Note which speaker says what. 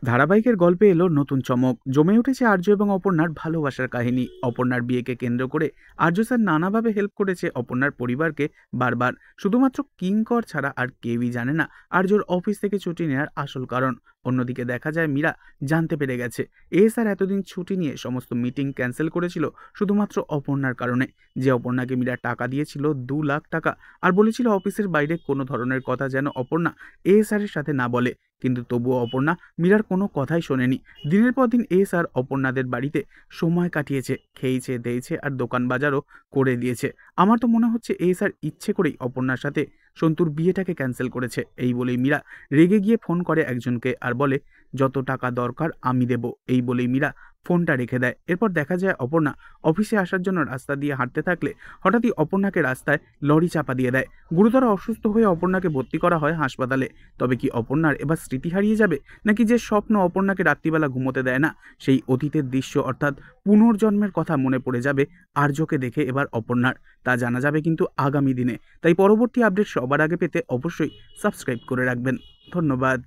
Speaker 1: ধারাবাহিকের গল্পে এলো নতুন চমক। জমে উঠেছে আর্য এবং অপর্ণার ভালোবাসার কাহিনী। অপর্ণার বিয়েকে কেন্দ্র করে আর্য স্যার নানাভাবে হেল্প করেছে অপর্ণার পরিবারকে বারবার। শুধুমাত্র কিঙ্কর ছাড়া আর কেউই জানে না আর্যর অফিস থেকে ছুটি নেওয়ার আসল কারণ। অন্যদিকে দেখা যায় মীরা জানতে পেরে গেছে স্যার এতদিন ছুটি নিয়ে সমস্ত মিটিং ক্যান্সেল করেছিল শুধুমাত্র অপর্ণার কারণে। যে অপর্ণাকে মীরা টাকা দিয়েছিল 2 লাখ টাকা, আর বলেছিল অফিসের বাইরে কোনো ধরনের কথা যেন অপর্ণা স্যারের সাথে না বলে। কিন্তু তবুও অপর্ণা মীরার কোনো কথাই শোনেনি। দিনের পর দিন স্যার অপর্ণাদের বাড়িতে সময় কাটিয়েছে, খেয়েছে দেয়েছে আর দোকান বাজারও করে দিয়েছে। আমার তো মনে হচ্ছে স্যার ইচ্ছে করেই অপর্ণার সাথে সন্তুর বিয়েটাকে ক্যান্সেল করেছে। এই বলেই মীরা রেগে গিয়ে ফোন করে একজনকে আর বলে, যত টাকা দরকার আমি দেব। এই বলেই মীরা ফোনটা রেখে দেয়। এরপর দেখা যায় অপর্ণা অফিসে আসার জন্য রাস্তা দিয়ে হাঁটতে থাকলে হঠাৎই অপর্ণাকে রাস্তায় লরি চাপা দিয়ে দেয়। গুরুতর অসুস্থ হয়ে অপর্ণাকে ভর্তি করা হয় হাসপাতালে। তবে কি অপর্ণার এবার স্মৃতি হারিয়ে যাবে, নাকি যে স্বপ্ন অপর্ণাকে রাত্রিবেলা ঘুমোতে দেয় না সেই অতীতের দৃশ্য অর্থাৎ পুনর্জন্মের কথা মনে পড়ে যাবে আর্যকে দেখে এবার অপর্ণার? তা জানা যাবে কিন্তু আগামী দিনে। তাই পরবর্তী আপডেট সবার আগে পেতে অবশ্যই সাবস্ক্রাইব করে রাখবেন। ধন্যবাদ।